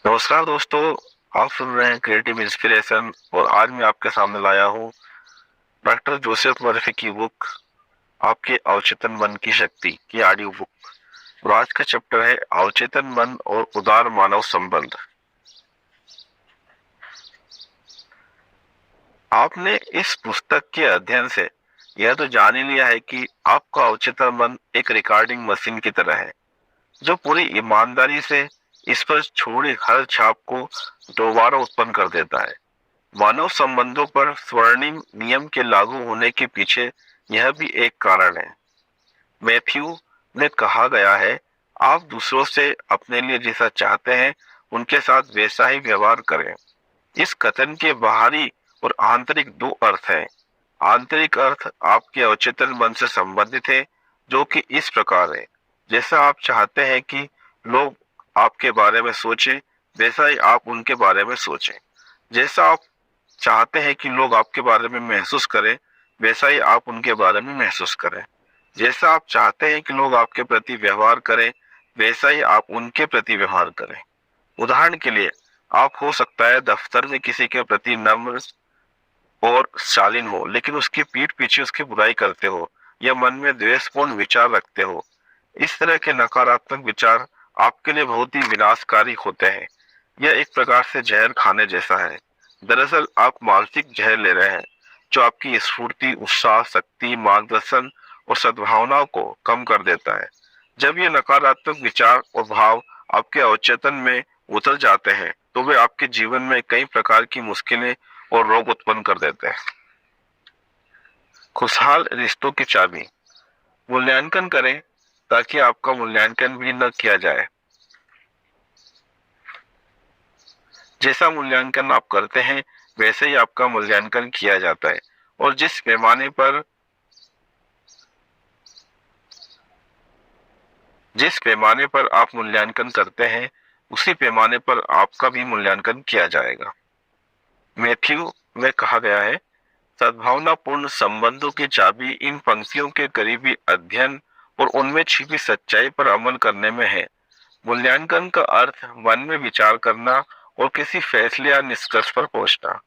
नमस्कार दोस्तों। आप सुन रहे हैं क्रिएटिव इंस्पिरेशन और आज मैं आपके सामने लाया हूँ डॉक्टर जोसेफ मर्फी की बुक आपके अवचेतन मन की शक्ति की ऑडियो बुक। और आज का चैप्टर है अवचेतन मन और उदार मानव संबंध। आपने इस पुस्तक के अध्ययन से यह तो जान ही लिया है कि आपका अवचेतन मन एक रिकॉर्डिंग मशीन की तरह है जो पूरी ईमानदारी से इस पर छोड़ी हर छाप को दोबारा उत्पन्न कर देता है। मानव संबंधों पर स्वर्णिम नियम के लागू होने के पीछे यह भी एक कारण है। मैथ्यू ने कहा गया है, आप दूसरों से अपने लिए जैसा चाहते हैं उनके साथ वैसा ही व्यवहार करें। इस कथन के बाहरी और आंतरिक दो अर्थ हैं। आंतरिक अर्थ आपके अवचेतन मन से संबंधित है, जो कि इस प्रकार है, जैसा आप चाहते हैं कि लोग आपके बारे में सोचें वैसा ही आप उनके बारे में सोचें। जैसा आप चाहते हैं कि लोग आपके बारे में महसूस करें वैसा ही आप उनके बारे में महसूस करें। जैसा आप चाहते हैं कि लोग आपके प्रति व्यवहार करें वैसा ही आप उनके प्रति व्यवहार करें। उदाहरण के लिए, आप हो सकता है दफ्तर में किसी के प्रति नम्र और शालीन हो, लेकिन उसकी पीठ पीछे उसकी बुराई करते हो या मन में द्वेषपूर्ण विचार रखते हो। इस तरह के नकारात्मक विचार आपके लिए बहुत ही विनाशकारी होते हैं। यह एक प्रकार से जहर खाने जैसा है। दरअसल आप मानसिक जहर ले रहे हैं जो आपकी स्फूर्ति, उत्साह, शक्ति, मार्गदर्शन और सद्भावनाओं को कम कर देता है। जब ये नकारात्मक विचार और भाव आपके अवचेतन में उतर जाते हैं तो वे आपके जीवन में कई प्रकार की मुश्किलें और रोग उत्पन्न कर देते हैं। खुशहाल रिश्तों की चाबी। मूल्यांकन करें ताकि आपका मूल्यांकन भी न किया जाए। जैसा मूल्यांकन आप करते हैं वैसे ही आपका मूल्यांकन किया जाता है, और जिस पैमाने पर आप मूल्यांकन करते हैं उसी पैमाने पर आपका भी मूल्यांकन किया जाएगा। मैथ्यू में कहा गया है, सद्भावनापूर्ण संबंधों की चाबी इन पंक्तियों के करीबी अध्ययन और उनमें छिपी सच्चाई पर अमल करने में है। मूल्यांकन का अर्थ मन में विचार करना और किसी फैसले या निष्कर्ष पर पहुंचना।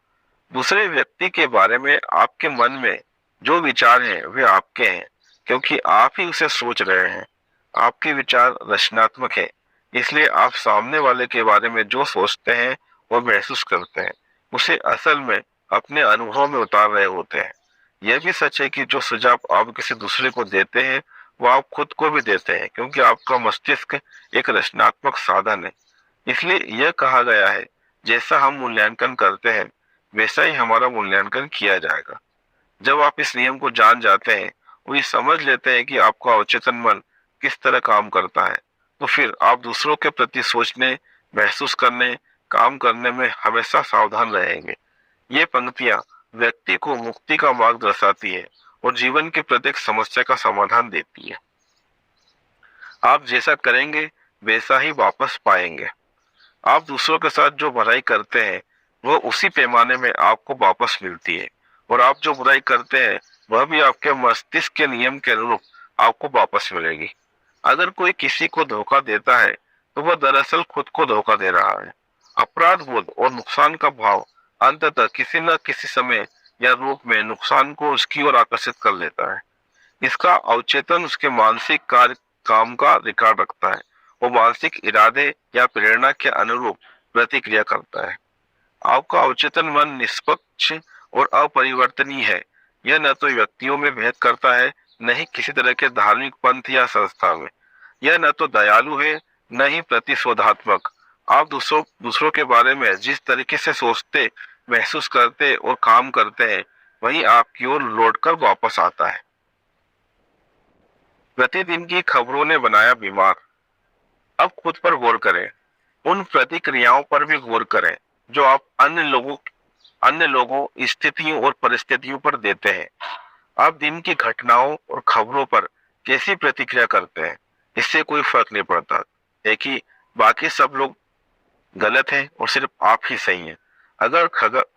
दूसरे व्यक्ति के बारे में आपके मन में जो विचार हैं वे आपके हैं, क्योंकि आप ही उसे सोच रहे हैं। आपके विचार रचनात्मक है, इसलिए आप सामने वाले के बारे में जो सोचते हैं और महसूस करते हैं उसे असल में अपने अनुभव में उतार रहे होते हैं। यह भी सच है कि जो सुझाव आप किसी दूसरे को देते हैं वो आप खुद को भी देते हैं, क्योंकि आपका मस्तिष्क एक रचनात्मक साधन है। इसलिए यह कहा गया है, जैसा हम मूल्यांकन करते हैं वैसा ही हमारा मूल्यांकन किया जाएगा। जब आप इस नियम को जान जाते हैं और ये समझ लेते हैं कि आपका अवचेतन मन किस तरह काम करता है, तो फिर आप दूसरों के प्रति सोचने, महसूस करने, काम करने में हमेशा सावधान रहेंगे। ये पंक्तियां व्यक्ति को मुक्ति का मार्ग दर्शाती है और जीवन की प्रत्येक समस्या का समाधान देती है। आप जैसा करेंगे वैसा ही वापस पाएंगे। आप दूसरों के साथ जो भलाई करते हैं वह उसी पैमाने में आपको वापस मिलती है, और आप जो बुराई करते हैं वह भी आपके मस्तिष्क के नियम के अनुरूप आपको वापस मिलेगी। अगर कोई किसी को धोखा देता है तो वह दरअसल खुद को धोखा दे रहा है। अपराध बोध और नुकसान का भाव अंततः किसी न किसी समय या रूप में नुकसान को उसकी ओर आकर्षित कर लेता है। इसका अवचेतन उसके मानसिक कार्य काम का रिकॉर्ड रखता है। वो मानसिक इरादे या प्रेरणा के अनुरूप प्रतिक्रिया करता है। आपका अवचेतन मन निष्पक्ष और अपरिवर्तनीय है। यह न तो व्यक्तियों में भेद करता है, न ही किसी तरह के धार्मिक पंथ या संस्था में। यह न तो दयालु है, न ही प्रतिशोधात्मक। आप दूसरों के बारे में जिस तरीके से सोचते, महसूस करते और काम करते हैं वही आपकी ओर लौटकर वापस आता है। प्रतिदिन की खबरों ने बनाया बीमार। अब खुद पर गौर करें, उन प्रतिक्रियाओं पर भी गौर करें जो आप अन्य लोगों, स्थितियों और परिस्थितियों पर देते हैं। आप दिन की घटनाओं और खबरों पर कैसी प्रतिक्रिया करते हैं, इससे कोई फर्क नहीं पड़ता है कि बाकी सब लोग गलत हैं और सिर्फ आप ही सही हैं। अगर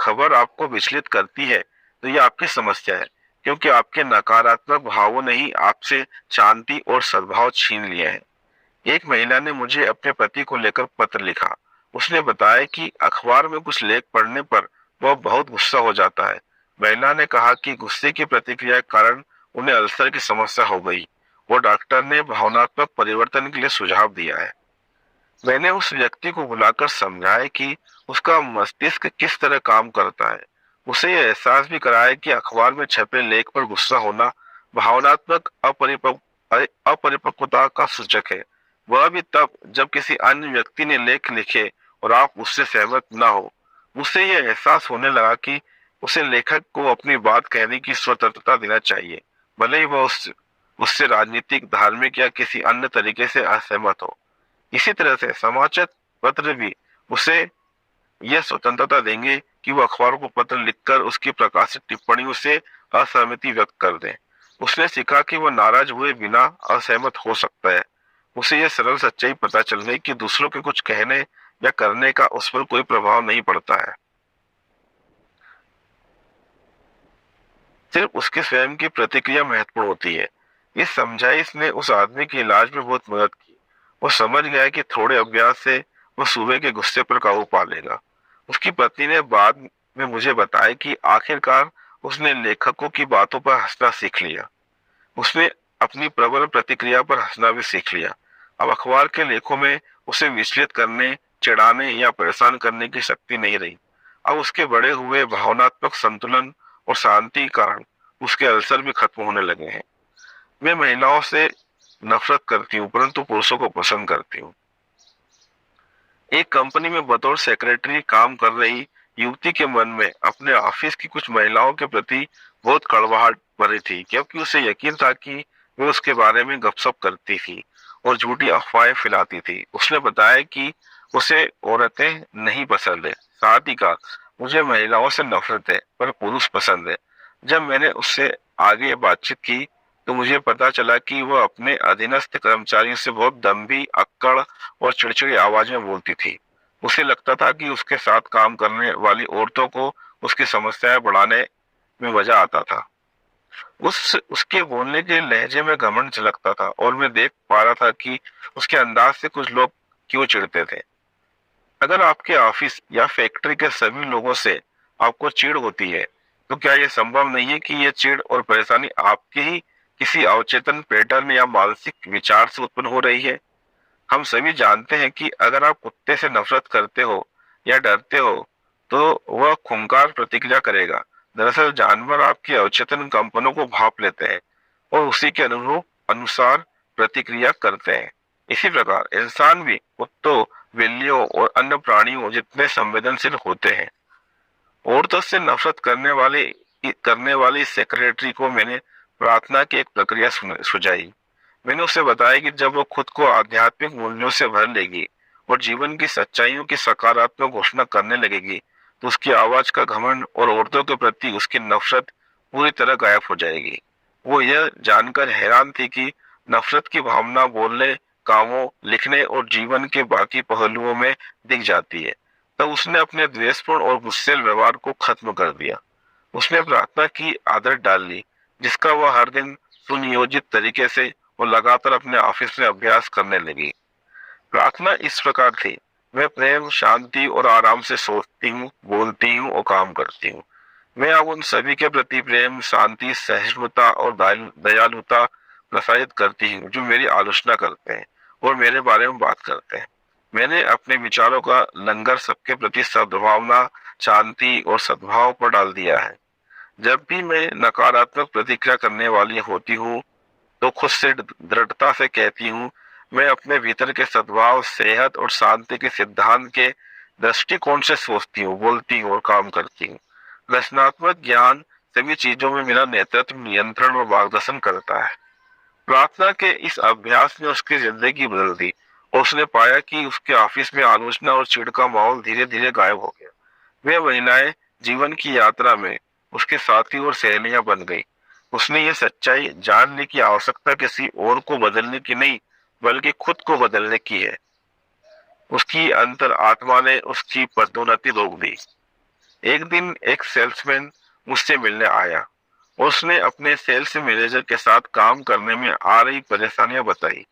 खबर आपको विचलित करती है तो यह आपकी समस्या है, क्योंकि आपके नकारात्मक भावों ने ही आपसे शांति और सद्भाव छीन लिए हैं। एक महिला ने मुझे अपने पति को लेकर पत्र लिखा। उसने बताया कि अखबार में कुछ लेख पढ़ने पर वह बहुत गुस्सा हो जाता है। महिला ने कहा कि गुस्से की प्रतिक्रिया के कारण उन्हें अल्सर की समस्या हो गई और डॉक्टर ने भावनात्मक परिवर्तन के लिए सुझाव दिया है। मैंने उस व्यक्ति को बुलाकर समझाया कि उसका मस्तिष्क किस तरह काम करता है। उसे यह एहसास भी कराया कि अखबार में छपे लेख पर गुस्सा होना भावनात्मक अपरिपक्वता का सूचक है। वह भी तब जब किसी अन्य व्यक्ति ने लेख लिखे और आप उससे सहमत न हो। उसे यह एहसास होने लगा कि उसे लेखक को अपनी बात कहने की स्वतंत्रता देना चाहिए, भले ही वह उससे राजनीतिक, धार्मिक या किसी अन्य तरीके से असहमत हो। इसी तरह से समाचार पत्र भी उसे यह स्वतंत्रता देंगे कि वह अखबारों को पत्र लिखकर उसकी प्रकाशित टिप्पणियों से असहमति व्यक्त कर दे। उसने सीखा कि वह नाराज हुए बिना असहमत हो सकता है। उसे यह सरल सच्चाई पता चल गई कि दूसरों के कुछ कहने या करने का उस पर कोई प्रभाव नहीं पड़ता है, सिर्फ उसके स्वयं की प्रतिक्रिया महत्वपूर्ण होती है। इस समझाइश ने उस आदमी के इलाज में बहुत मदद की। वो समझ गया कि थोड़े अभ्यास से वो सुबह के गुस्से पर काबू पा लेगा। उसकी पत्नी ने बाद में मुझे बताया कि आखिरकार उसने लेखकों की बातों पर हंसना सीख लिया। उसने अपनी प्रबल प्रतिक्रिया पर हंसना भी सीख लिया। अब अखबार के लेखों में उसे विचलित करने, चिढ़ाने या परेशान करने की शक्ति नहीं रही। अब उसके बढ़े हुए भावनात्मक संतुलन और शांति के कारण उसके अल्सर भी खत्म होने लगे हैं। मैं महिलाओं से नफरत करती हूँ परंतु पुरुषों को पसंद करती हूँ। एक कंपनी में बतौर सेक्रेटरी काम कर रही युवती के मन में अपने ऑफिस की कुछ महिलाओं के प्रति बहुत कड़वाहट भरी थी, क्योंकि उसे यकीन था कि वे उसके बारे में गपशप करती थी और झूठी अफवाहें फैलाती थी। उसने बताया कि उसे औरतें नहीं पसंद है, साथ ही कहा मुझे महिलाओं से नफरत है पर पुरुष पसंद है। जब मैंने उससे आगे बातचीत की तो मुझे पता चला कि वह अपने अधीनस्थ कर्मचारियों से बहुत दम्भी, अक्कड़ और चिड़चिड़ी आवाज में बोलती थी। उसे लगता था कि उसके साथ काम करने वाली औरतों को उसकी समस्याएं बढ़ाने में मजा आता था। उसके बोलने के लहजे में घमंड झलकता था और मैं देख पा रहा था कि उसके अंदाज से कुछ लोग क्यों चिढ़ते थे। अगर आपके ऑफिस या फैक्ट्री के सभी लोगों से आपको चिढ़ होती है, तो क्या यह संभव नहीं है कि यह चिढ़ और परेशानी आपके ही किसी अवचेतन पैटर्न या मानसिक विचार से उत्पन्न हो रही है? हम सभी जानते हैं कि अगर आप कुत्ते से नफरत करते हो या डरते हो, तो वह खूंखार प्रतिक्रिया करेगा। दरअसल जानवर आपकी अवचेतन कंपनों को भाप लेते हैं और उसी के अनुरूप अनुसार प्रतिक्रिया करते हैं। इसी प्रकार इंसान भी कुत्तों, बिल्लियों और अन्य प्राणियों जितने संवेदनशील होते हैं। औरतों से नफरत करने वाली सेक्रेटरी को मैंने प्रार्थना की एक प्रक्रिया सुझाई। मैंने उसे बताया कि जब वो खुद को आध्यात्मिक मूल्यों से भर लेगी और जीवन की सच्चाइयों की सकारात्मक घोषणा करने लगेगी, तो उसकी आवाज का घमंड और औरतों के प्रति उसकी नफरत पूरी तरह गायब हो जाएगी। वो यह जानकर हैरान थी कि नफरत की भावना बोलने, कामों, लिखने और जीवन के बाकी पहलुओं में दिख जाती है। तब उसने अपने द्वेषपूर्ण और गुस्सैल व्यवहार को खत्म कर दिया। उसने प्रार्थना की आदत डाल ली, जिसका वह हर दिन सुनियोजित तरीके से और लगातार अपने ऑफिस में अभ्यास करने लगी। प्रार्थना इस प्रकार थी, मैं प्रेम, शांति और आराम से सोचती हूँ, बोलती हूँ और काम करती हूँ। मैं अब उन सभी के प्रति प्रेम, शांति, सहिष्णुता और दयालुता प्रसारित करती हूँ जो मेरी आलोचना करते हैं और मेरे बारे में बात करते हैं। मैंने अपने विचारों का लंगर सबके प्रति सद्भावना, शांति और सद्भाव पर डाल दिया है। जब भी मैं नकारात्मक प्रतिक्रिया करने वाली होती हूँ तो खुद से दृढ़ता से कहती हूँ, मैं अपने भीतर के सद्भाव, सेहत और शांति के सिद्धांत के दृष्टिकोण से सोचती हूँ, बोलती हूँ और काम करती हूँ। रचनात्मक ज्ञान सभी चीजों में मेरा नेतृत्व, नियंत्रण और मार्गदर्शन करता है। प्रार्थना के इस अभ्यास ने उसकी जिंदगी बदल दी और उसने पाया कि उसके ऑफिस में आलोचना और चिढ़ का माहौल धीरे धीरे गायब हो गया। वे महिलाएं जीवन की यात्रा में उसके साथी और सहेलियां बन गई। उसने ये सच्चाई जान ली कि आवश्यकता किसी और को बदलने की नहीं, बल्कि खुद को बदलने की है। उसकी अंतर आत्मा ने उसकी पदोन्नति रोक दी। एक दिन एक सेल्समैन मुझसे मिलने आया। उसने अपने सेल्स मैनेजर के साथ काम करने में आ रही परेशानियां बताई।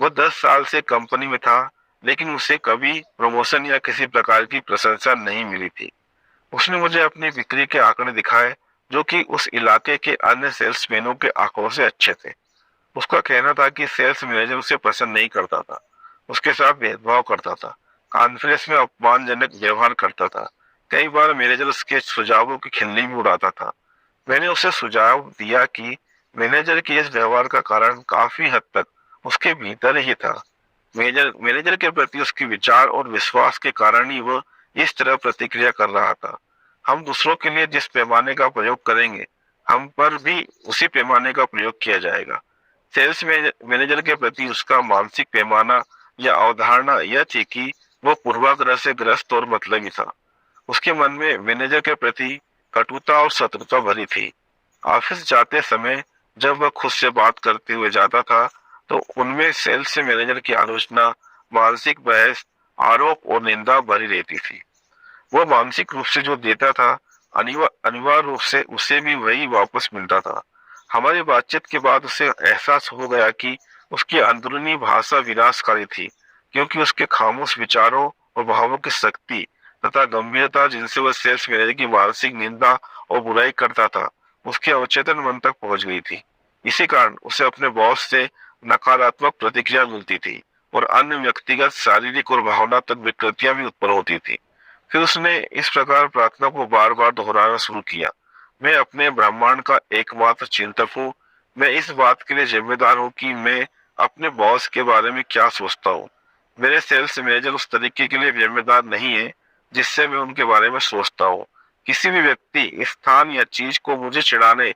वह 10 साल से कंपनी में था, लेकिन उसे कभी प्रमोशन या किसी प्रकार की प्रशंसा नहीं मिली थी। उसने मुझे अपनी बिक्री के आंकड़े दिखाए, जो कि उस इलाके के अन्य सेल्समैनों के आंकड़ों से अच्छे थे। उसका कहना था कि सेल्स मैनेजर उसे पसंद नहीं करता था, उसके साथ भेदभाव करता था, कॉन्फ्रेंस में अपमानजनक व्यवहार करता था। कई बार मैनेजर उसके सुझावों की खिल्ली भी उड़ाता था। मैंने उसे सुझाव दिया कि मैनेजर के इस व्यवहार का कारण काफी हद तक उसके भीतर ही था। मैनेजर मैनेजर के प्रति उसके विचार और विश्वास के कारण ही वह इस तरह प्रतिक्रिया कर रहा था। हम दूसरों के लिए जिस पैमाने का प्रयोग करेंगे, हम पर भी उसी पैमाने का प्रयोग किया जाएगा। सेल्स मैनेजर के प्रति उसका मानसिक पैमाना या अवधारणा यह थी कि वह पूर्वाग्रह से ग्रस्त और मतलबी था। उसके मन में मैनेजर के प्रति कटुता और शत्रुता भरी थी। ऑफिस जाते समय जब वह खुद से बात करते हुए जाता था, तो उनमें सेल्स मैनेजर की आलोचना, मानसिक बहस, आरोप और निंदा भरी रहती थी। वह मानसिक रूप से जो देता था, अनिवार्य रूप से उसे भी वही वापस मिलता था। हमारी बातचीत के बाद उसे एहसास हो गया कि उसकी अंदरूनी भाषा विनाशकारी थी, क्योंकि उसके खामोश विचारों और भावों की शक्ति तथा गंभीरता, जिनसे वह सेल्स मैनेजर की मानसिक निंदा और बुराई करता था, उसके अवचेतन मन तक पहुंच गई थी। इसी कारण उसे अपने बॉस से नकारात्मक प्रतिक्रिया मिलती थी और अन्य व्यक्तिगत शारीरिक और भावनात्मक विकृतियां भी उत्पन्न होती थी। फिर उसने इस प्रकार प्रार्थना को बार बार दोहराना शुरू किया, मैं अपने ब्रह्मांड का एकमात्र चिंतक हूँ। मैं इस बात के लिए जिम्मेदार हूँ कि मैं अपने बॉस के बारे में क्या सोचता हूँ। मेरे सेल्स मैनेजर उस तरीके के लिए जिम्मेदार नहीं है जिससे मैं उनके बारे में सोचता हूँ। किसी भी व्यक्ति, स्थान या चीज को मुझे चिढ़ाने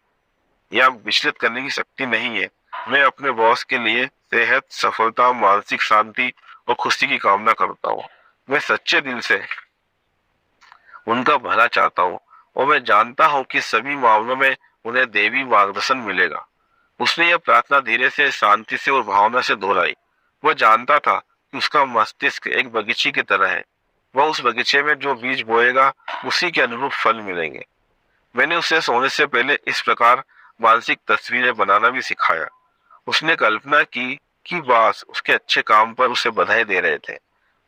या विचलित करने की शक्ति नहीं है। मैं अपने बॉस के लिए सेहत, सफलता, मानसिक शांति और खुशी की कामना करता हूँ। मैं सच्चे दिल से उनका भला चाहता हूँ और मैं जानता हूँ कि सभी मामलों में उन्हें देवी मार्गदर्शन मिलेगा। उसने यह प्रार्थना धीरे से, शांति से और भावना से दोहराई। वह जानता था कि उसका मस्तिष्क एक बगीचे की तरह है। वह उस बगीचे में जो बीज बोएगा, उसी के अनुरूप फल मिलेंगे। मैंने उसे सोने से पहले इस प्रकार मानसिक तस्वीरें बनाना भी सिखाया। उसने कल्पना की कि बॉस उसके अच्छे काम पर उसे बधाई दे रहे थे,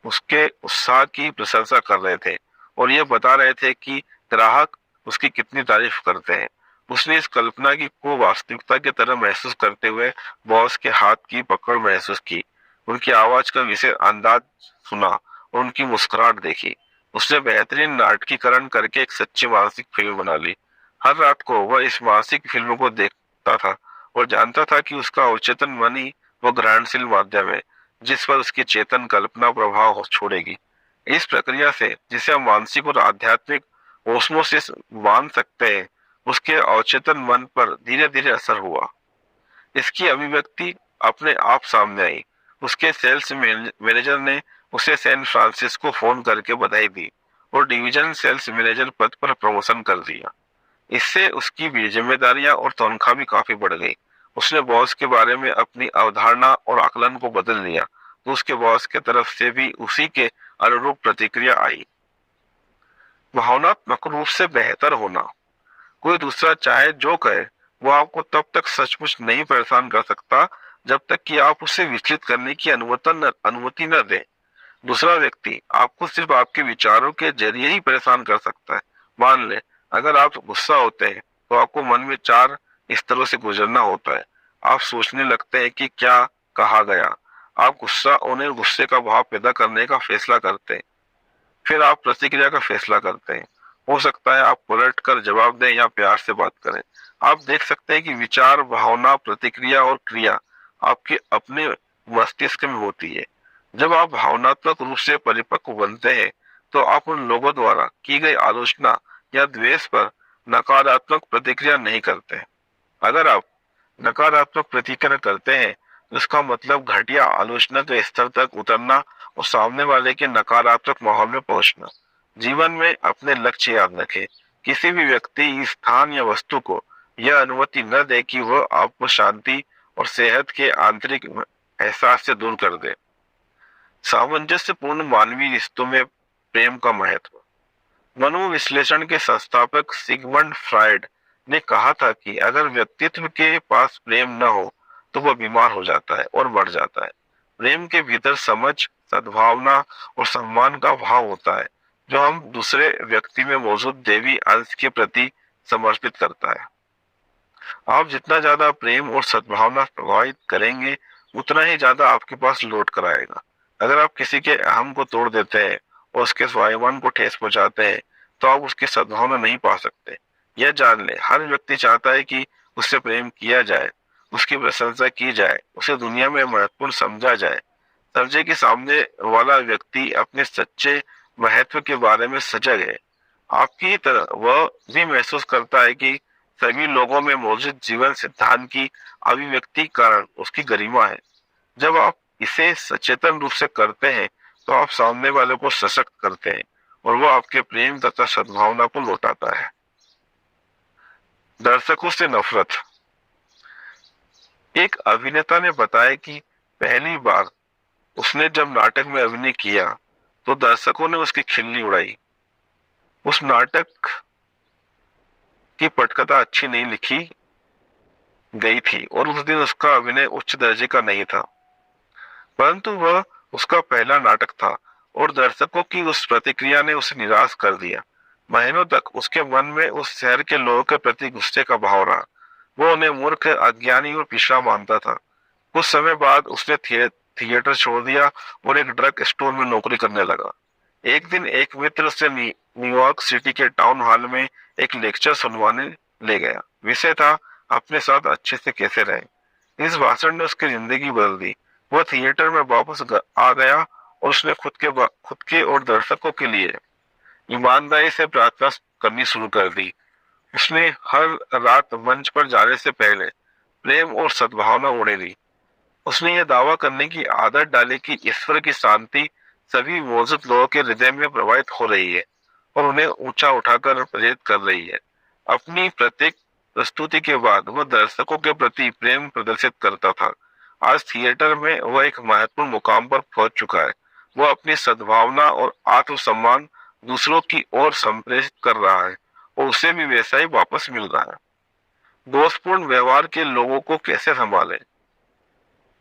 उसके उत्साह की प्रशंसा कर रहे थे और ये बता रहे थे कि ग्राहक उसकी कितनी तारीफ करते हैं। उसने इस कल्पना की को वास्तविकता की तरह महसूस करते हुए बॉस के हाथ की पकड़ महसूस की, उनकी आवाज का विशेष अंदाज सुना और उनकी मुस्कुराहट देखी। उसने बेहतरीन नाटकीकरण करके एक सच्ची मानसिक फिल्म बना ली। हर रात को वह इस मानसिक फिल्म को देखता था और जानता था कि उसका अवचेतन मन ही वह ग्रहणशील माध्यम है जिस पर उसकी चेतन कल्पना प्रभाव छोड़ेगी। इस प्रक्रिया से, जिसे हम मानसिक और आध्यात्मिक ओस्मोसिस मान सकते हैं, उसके अवचेतन मन पर धीरे धीरे असर हुआ। इसकी अभिव्यक्ति अपने आप सामने आई। उसके सेल्स मैनेजर ने उसे सैन फ्रांसिस्को फोन करके बधाई दी और डिवीजन सेल्स मैनेजर पद पर प्रमोशन कर दिया। इससे उसकी भी जिम्मेदारियां और तनख्वाह भी काफी बढ़ गई। उसने बॉस के बारे में अपनी अवधारणा और आकलन को बदल दिया, तो उसके बॉस के तरफ से भी उसी के अनुरूप प्रतिक्रिया आई। भावनात्मक रूप से बेहतर होना। कोई दूसरा चाहे जो कहे, वो आपको तब तक सचमुच नहीं परेशान कर सकता जब तक कि आप उसे विचलित करने की अनुमति न दें। दूसरा व्यक्ति आपको सिर्फ आपके विचारों के जरिए ही परेशान कर सकता है। मान ले, अगर आप गुस्सा होते हैं तो आपको मन में 4 स्तरों से गुजरना होता है। आप सोचने लगते हैं कि क्या कहा गया, आप गुस्सा होने, गुस्से का भाव पैदा करने का फैसला करते हैं, फिर आप प्रतिक्रिया का फैसला करते हैं। हो सकता है आप पलट कर जवाब दें या प्यार से बात करें। आप देख सकते हैं कि विचार, भावना, प्रतिक्रिया और क्रिया आपके अपने मस्तिष्क में होती है। जब आप भावनात्मक रूप से परिपक्व बनते हैं, तो आप उन लोगों द्वारा की गई आलोचना या द्वेष पर नकारात्मक प्रतिक्रिया नहीं करते। अगर आप नकारात्मक प्रतिक्रिया करते हैं, तो इसका मतलब घटिया आलोचना के स्तर तक उतरना और सामने वाले के नकारात्मक माहौल में पहुंचना। जीवन में अपने लक्ष्य याद रखें। किसी भी व्यक्ति, स्थान या वस्तु को यह अनुमति न दे कि वह आपको शांति और सेहत के आंतरिक एहसास से दूर कर दे। सामंजस्यपूर्ण मानवीय रिश्तों में प्रेम का महत्व। मनोविश्लेषण के संस्थापक सिगमंड फ्रायड ने कहा था कि अगर व्यक्तित्व के पास प्रेम न हो, तो वह बीमार हो जाता है और बढ़ जाता है। प्रेम के भीतर समझ, सद्भावना और सम्मान का भाव होता है, जो हम दूसरे व्यक्ति में मौजूद देवी अंश के प्रति समर्पित करता है। आप जितना ज्यादा प्रेम और सद्भावना प्रभावित करेंगे, उतना ही ज्यादा आपके पास लौट कर आएगा। अगर आप किसी के अहम को तोड़ देते हैं और उसके स्वाभिमान को ठेस पहुंचाते हैं, तो आप उसकी सद्भावना नहीं पा सकते। यह जान ले, हर व्यक्ति चाहता है कि उससे प्रेम किया जाए, उसकी प्रशंसा की जाए, उसे दुनिया में महत्वपूर्ण समझा जाए। समझे कि सामने वाला व्यक्ति अपने सच्चे महत्व के बारे में सजग है। आपकी तरह वह भी महसूस करता है कि सभी लोगों में मौजूद जीवन सिद्धांत की अभिव्यक्ति कारण उसकी गरिमा है। जब आप इसे सचेतन रूप से करते हैं, तो आप सामने वाले को सशक्त करते हैं और वो आपके प्रेम तथा सद्भावना को लौटाता है। दर्शकों से नफरत। एक अभिनेता ने बताया कि पहली बार उसने जब नाटक में अभिनय किया, तो दर्शकों ने उसकी खिल्ली उड़ाई। उस नाटक की पटकथा अच्छी नहीं लिखी गई थी और उस दिन उसका अभिनय उच्च दर्जे का नहीं था, परंतु वह उसका पहला नाटक था और दर्शकों की उस प्रतिक्रिया ने उसे निराश कर दिया। महीनों तक उसके मन में उस शहर के लोगों के प्रति गुस्से का भाव रहा। वो उन्हें मूर्ख, अज्ञानी और पिछड़ा मानता था। कुछ समय बाद उसने थिएटर छोड़ दिया और एक ड्रग स्टोर में नौकरी करने लगा। एक दिन एक मित्र से न्यूयॉर्क सिटी के टाउन हॉल में एक लेक्चर सुनवाने ले गया। विषय था अपने साथ अच्छे से कैसे रहें। इस भाषण ने उसकी जिंदगी बदल दी। वह थिएटर में वापस आ गया और उसने खुद के और दर्शकों के लिए ईमानदारी से प्रार्थना करनी शुरू कर दी। उसने हर रात मंच पर जाने से पहले प्रेम और सद्भावना उड़ेली। उसने यह दावा करने की आदत डाली कि ईश्वर की शांति सभी मौजूद लोगों के हृदय में प्रवाहित हो रही है और उन्हें ऊंचा उठाकर प्रेरित कर रही है। अपनी प्रत्येक प्रस्तुति के बाद वह दर्शकों के प्रति प्रेम प्रदर्शित करता था। आज थिएटर में वह एक महत्वपूर्ण मुकाम पर पहुंच चुका है। वह अपनी सद्भावना और आत्मसम्मान दूसरों की ओर संप्रेषित कर रहा है और उसे भी वैसा ही वापस मिल रहा है। दोषपूर्ण व्यवहार के लोगों को कैसे संभालें?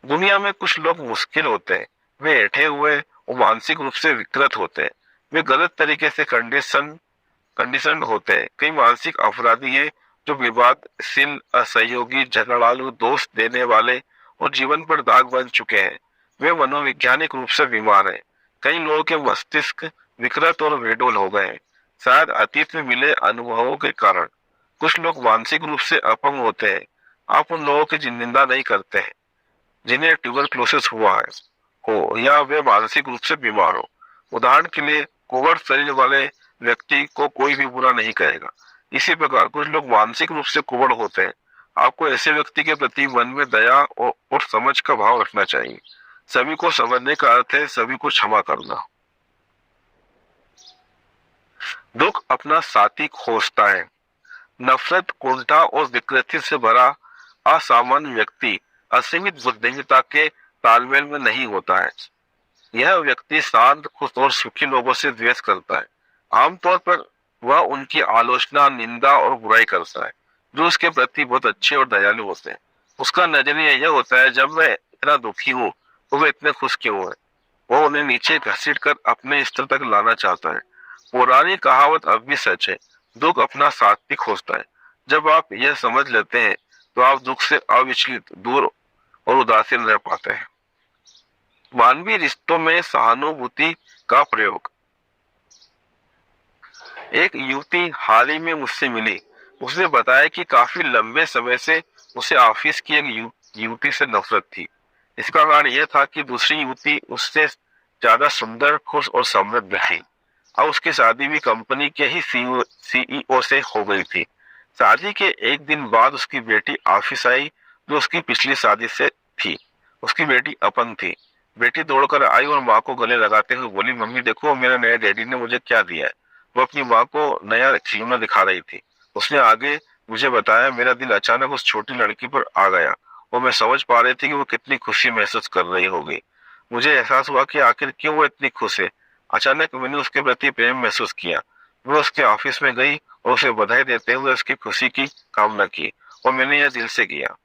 दुनिया में कुछ लोग मुश्किल होते हैं। वे ऐठे हुए और मानसिक रूप से विकृत होते हैं। वे गलत तरीके से कंडीशन होते हैं। कई मानसिक अपराधी हैं जो विवादशील, असहयोगी, झगड़ालू, दोष देने वाले और जीवन पर दाग बन चुके हैं। वे मनोवैज्ञानिक रूप से बीमार हैं। कई लोगों के मस्तिष्क विकृत और बेडौल हो गए हैं, शायद अतीत में मिले अनुभवों के कारण। कुछ लोग मानसिक रूप से अपंग होते हैं। आप उन लोगों की निंदा नहीं करते हैं जिन्हें ट्यूबरक्लोसिस हुआ है हो या वे मानसिक रूप से बीमार हो। उदाहरण के लिए, कोवड़ शरीर वाले व्यक्ति को कोई भी बुरा नहीं कहेगा। इसी प्रकार कुछ लोग मानसिक रूप से कुबड़ होते हैं। आपको ऐसे व्यक्ति के प्रति मन में दया और समझ का भाव रखना चाहिए। सभी को समझने का अर्थ है सभी को क्षमा करना। दुख अपना साथी खोजता है। नफरत, कुंठा और विकृति से भरा असामान्य व्यक्ति असीमित बुद्धिमत्ता के तालमेल में नहीं होता है। यह व्यक्ति शांत, खुश और सुखी लोगों से द्वेष करता है। आमतौर पर वह उनकी आलोचना, निंदा और बुराई करता है जो उसके प्रति बहुत अच्छे और दयालु होते हैं। उसका नजरिया यह होता है, जब मैं इतना दुखी हूँ तो वे इतने खुश क्यों है। वो उन्हें नीचे घसीट कर अपने स्तर तक लाना चाहता है। पुरानी कहावत अब भी सच है, दुख अपना साथी खोजता है। जब आप यह समझ लेते हैं तो आप दुख से अविचलित, दूर और उदासीन रह पाते हैं। मानवीय रिश्तों में सहानुभूति का प्रयोग। एक युवती हाल ही में मुझसे मिली। उसने बताया कि काफी लंबे समय से उसे ऑफिस की एक युवती से नफरत थी। इसका कारण यह था कि दूसरी युवती उससे ज्यादा सुंदर, खुश और समृद्ध थी। अब उसकी शादी भी कंपनी के ही सीईओ से हो गई थी। शादी के एक दिन बाद उसकी बेटी ऑफिस आई, जो उसकी पिछली शादी से थी। उसकी बेटी अपंग थी। बेटी दौड़कर आई और माँ को गले लगाते हुए बोली, मम्मी देखो मेरे नए डैडी ने मुझे क्या दिया है। वो अपनी माँ को नया खिलौना दिखा रही थी। उसने आगे मुझे बताया, मेरा दिल अचानक उस छोटी लड़की पर आ गया और मैं समझ पा रही थी कि वो कितनी खुशी महसूस कर रही होगी। मुझे एहसास हुआ कि आखिर क्यों वो इतनी खुश है। अचानक मैंने उसके प्रति प्रेम महसूस किया। मैं उसके ऑफिस में गई और उसे बधाई देते हुए उसकी खुशी की कामना की और मैंने यह दिल से किया।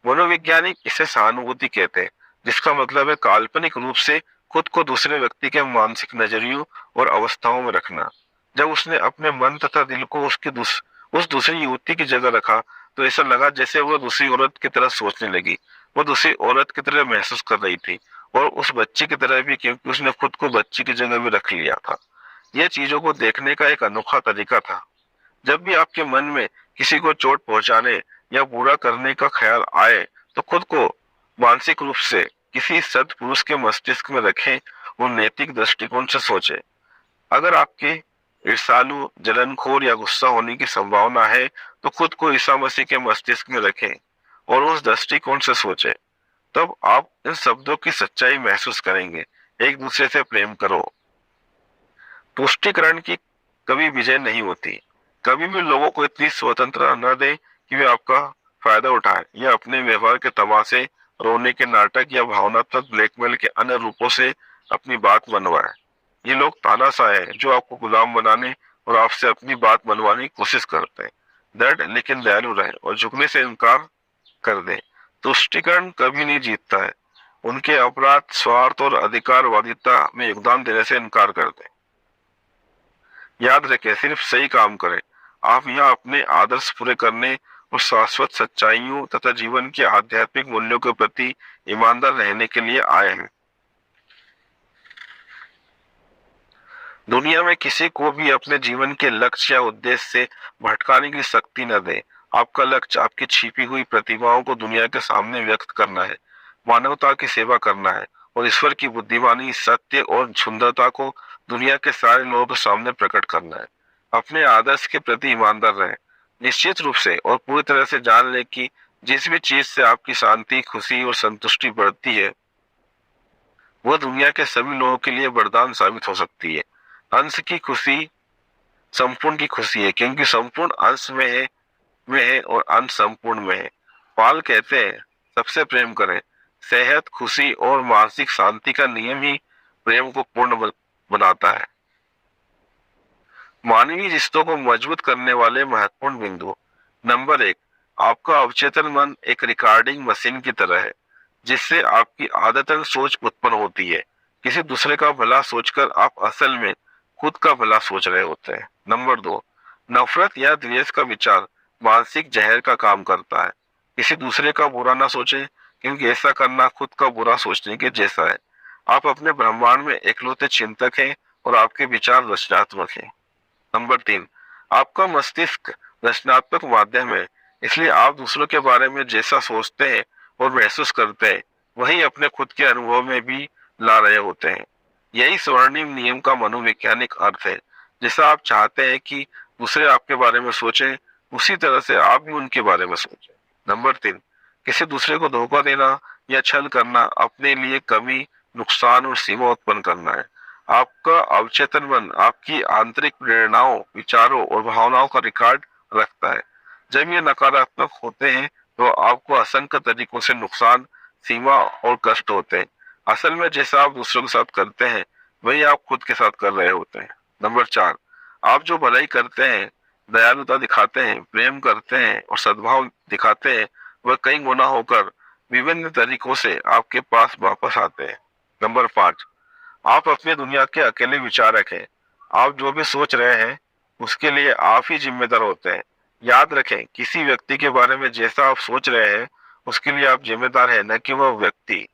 मनोवैज्ञानिक इसे सहानुभूति कहते हैं। जिसका मतलब है काल्पनिक रूप से खुद को दूसरे व्यक्ति के मानसिक नजरियों और अवस्थाओं में रखना। जब उसने अपने मन तथा दिल को उस दूसरी युवती की जगह रखा तो ऐसा लगा जैसे वो दूसरी औरत की तरह सोचने लगी, वो दूसरी औरत की तरह महसूस कर रही थी और उस बच्ची की तरह भी, क्योंकि उसने खुद को बच्ची की जगह भी रख लिया था। यह चीजों को देखने का एक अनोखा तरीका था। जब भी आपके मन में किसी को चोट पहुंचाने या बुरा करने का ख्याल आए तो खुद को मानसिक रूप से किसी सत्पुरुष के मस्तिष्क में रखें और नैतिक दृष्टिकोण से सोचें। अगर आपके ईर्ष्यालु, जलनखोर या गुस्सा होने की संभावना है तो खुद को ईसा मसीह के मस्तिष्क में रखें और उस दृष्टिकोण से सोचें। तब आप इन शब्दों की सच्चाई महसूस करेंगे। एक दूसरे से प्रेम करो। तुष्टिकरण की कभी विजय नहीं होती। कभी भी लोगों को इतनी स्वतंत्रता न दें कि वे आपका फायदा उठाएं या अपने व्यवहार के तमाशे, रोने के नाटक या भावनात्मक ब्लैकमेल के अन्य रूपों से अपनी बात मनवाएं। ये लोग तानाशाह हैं जो आपको गुलाम बनाने और आपसे अपनी बात मनवाने की कोशिश करते हैं। दृढ़ लेकिन दयालु रहें और झुकने से इनकार कर दें। तुष्टिकरण कभी नहीं जीतता है। उनके अपराध, स्वार्थ और अधिकारवादिता में योगदान देने से इनकार कर दें। याद रखें, सिर्फ सही काम करें। आप यहाँ अपने आदर्श पूरे करने और शाश्वत सच्चाइयों तथा जीवन के आध्यात्मिक मूल्यों के प्रति ईमानदार रहने के लिए आए हैं। दुनिया में किसी को भी अपने जीवन के लक्ष्य या उद्देश्य से भटकाने की शक्ति न दें। आपका लक्ष्य आपकी छिपी हुई प्रतिभाओं को दुनिया के सामने व्यक्त करना है, मानवता की सेवा करना है और ईश्वर की बुद्धिमानी, सत्य और सुंदरता को दुनिया के सारे लोगों के सामने प्रकट करना है। अपने आदर्श के प्रति ईमानदार रहें। निश्चित रूप से और पूरी तरह से जान लें कि जिस भी चीज से आपकी शांति, खुशी और संतुष्टि बढ़ती है वह दुनिया के सभी लोगों के लिए वरदान साबित हो सकती है। अंश की खुशी संपूर्ण की खुशी है, क्योंकि संपूर्ण अंश में है और अंश संपूर्ण में है। पाल कहते हैं, सबसे प्रेम करें। सेहत, खुशी और मानसिक शांति का नियम ही प्रेम को पूर्ण बनाता है। मानवीय रिश्तों को मजबूत करने वाले महत्वपूर्ण बिंदु। नंबर 1, आपका अवचेतन मन एक रिकॉर्डिंग मशीन की तरह है जिससे आपकी आदतन सोच उत्पन्न होती है। किसी दूसरे का भला सोचकर आप असल में खुद का भला सोच रहे होते हैं। नंबर 2, नफरत या द्वेष का विचार मानसिक जहर का काम करता है। किसी दूसरे का बुरा ना सोचे, क्योंकि ऐसा करना खुद का बुरा सोचने के जैसा है। आप अपने ब्रह्मांड में एकलौते चिंतक हैं और आपके विचार रचनात्मक हैं। नंबर 3, आपका मस्तिष्क रचनात्मक माध्यम है, इसलिए आप दूसरों के बारे में जैसा सोचते हैं और महसूस करते हैं वही अपने खुद के अनुभव में भी ला रहे होते हैं। यही स्वर्णिम नियम का मनोवैज्ञानिक अर्थ है। जैसा आप चाहते हैं कि दूसरे आपके बारे में सोचें, उसी तरह से आप भी उनके बारे में सोचें। नंबर 3, किसी दूसरे को धोखा देना या छल करना अपने लिए कमी, नुकसान और सीमा उत्पन्न करना है। आपका अवचेतन मन आपकी आंतरिक प्रेरणाओं, विचारों और भावनाओं का रिकॉर्ड रखता है। जब ये नकारात्मक होते हैं तो आपको असंख्य तरीकों से नुकसान, सीमा और कष्ट होते हैं। असल में जैसा आप दूसरों के साथ करते हैं वही आप खुद के साथ कर रहे होते हैं। नंबर 4, आप जो भलाई करते हैं, दयालुता दिखाते हैं, प्रेम करते हैं और सद्भाव दिखाते हैं वह कई गुना होकर विभिन्न तरीकों से आपके पास वापस आते हैं। नंबर 5, आप अपनी दुनिया के अकेले विचारक हैं। आप जो भी सोच रहे हैं उसके लिए आप ही जिम्मेदार होते हैं। याद रखें, किसी व्यक्ति के बारे में जैसा आप सोच रहे हैं उसके लिए आप जिम्मेदार हैं, न कि वह व्यक्ति।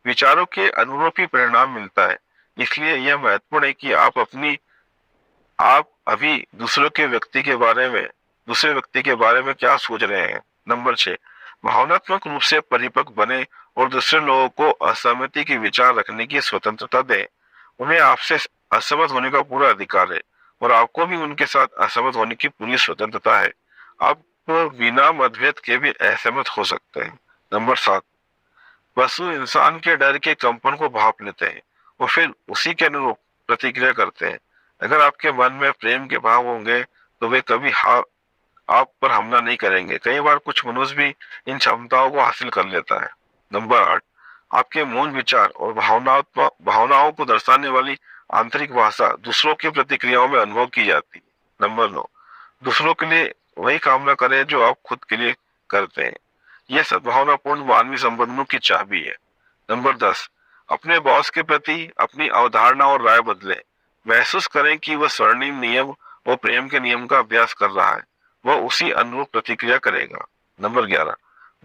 विचारों के अनुरूप ही परिणाम मिलता है। इसलिए यह महत्वपूर्ण है कि आप अभी दूसरे व्यक्ति के बारे में क्या सोच रहे हैं। नंबर 6, भावनात्मक रूप से परिपक्व बने और दूसरे लोगों को असहमति के विचार रखने की स्वतंत्रता दें। उन्हें आपसे असहमत होने का पूरा अधिकार है और आपको भी उनके साथ असहमत होने की पूरी स्वतंत्रता है। आप बिना मतभेद के भी असहमत हो सकते हैं। नंबर 7, पशु इंसान के डर के कंपन को भाप लेते हैं और फिर उसी के अनुरूप प्रतिक्रिया करते हैं। अगर आपके मन में प्रेम के भाव होंगे तो वे कभी आप पर हमला नहीं करेंगे। कई बार कुछ मनुष्य भी इन क्षमताओं को हासिल कर लेता है। नंबर 8, आपके मौन विचार और भावनाओं को दर्शाने वाली आंतरिक भाषा दूसरों की प्रतिक्रियाओं में अनुभव की जाती है। नंबर 9, दूसरों के लिए वही कामना करें जो आप खुद के लिए करते हैं। यह सद्भावनापूर्ण मानवीय संबंधों की चाबी है। नंबर 10, अपने बॉस के प्रति अपनी अवधारणा और राय बदले। महसूस करें कि वह स्वर्णिम नियम और प्रेम के नियम का अभ्यास कर रहा है, वह उसी अनुरूप प्रतिक्रिया करेगा। नंबर 11,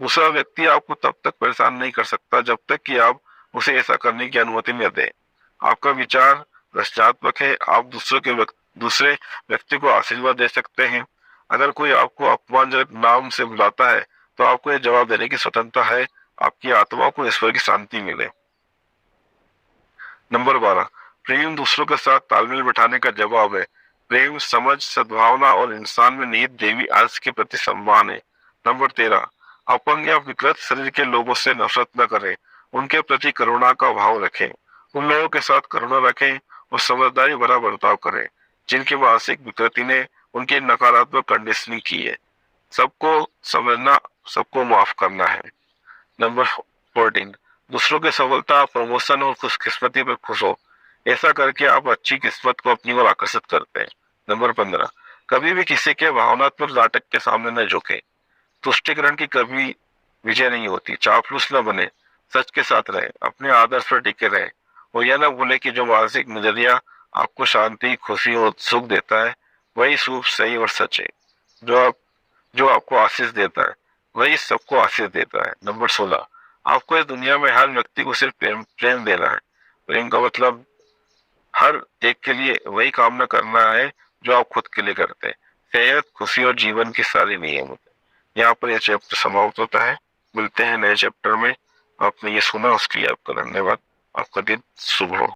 दूसरा व्यक्ति आपको तब तक परेशान नहीं कर सकता जब तक कि आप उसे ऐसा करने की अनुमति न दें। आपका विचार रचनात्मक है, आप दूसरे व्यक्ति को आशीर्वाद दे सकते हैं। अगर कोई आपको अपमानजनक नाम से बुलाता है तो आपको यह जवाब देने की स्वतंत्रता है, आपकी आत्मा को ईश्वर की शांति मिले। नंबर 12, प्रेम दूसरों के साथ तालमेल बिठाने का जवाब है। प्रेम समझ, सद्भावना और इंसान में निहित देवी आंश के प्रति सम्मान है। नंबर 13, अपंग या विकृत शरीर के लोगों से नफरत न करें, उनके प्रति करुणा का भाव रखें। उन लोगों के साथ करुणा रखें और समझदारी भरा बर्ताव करें जिनकी मानसिक विकृति ने उनकी नकारात्मक कंडीशनिंग की है। सबको समझना, सबको माफ करना है। नंबर 14, दूसरों की सफलता, प्रमोशन और खुशकिस्मती पर खुश हो। ऐसा करके आप अच्छी किस्मत को अपनी ओर आकर्षित करते हैं। नंबर 15, कभी भी किसी के भावनात्मक नाटक के सामने न झुके। तुष्टिकरण की कभी विजय नहीं होती। चापलूस न बने, सच के साथ रहे, अपने आदर्श पर टिके रहे और यह न भूले कि जो मानसिक नजरिया आपको शांति, खुशी और सुख देता है वही शुभ, सही और सच है। जो जो आपको आशीष देता है वही सबको आशीष देता है। नंबर 16, आपको इस दुनिया में हर व्यक्ति को सिर्फ प्रेम देना है। प्रेम का मतलब हर एक के लिए वही कामना करना है जो आप खुद के लिए करते हैं। सेहत, खुशी और जीवन की सारी नियम होते हैं। यहाँ पर यह चैप्टर समाप्त होता है। मिलते हैं नए चैप्टर में। आपने ये सुना उसके लिए आपका धन्यवाद। आपका दिन शुभ हो।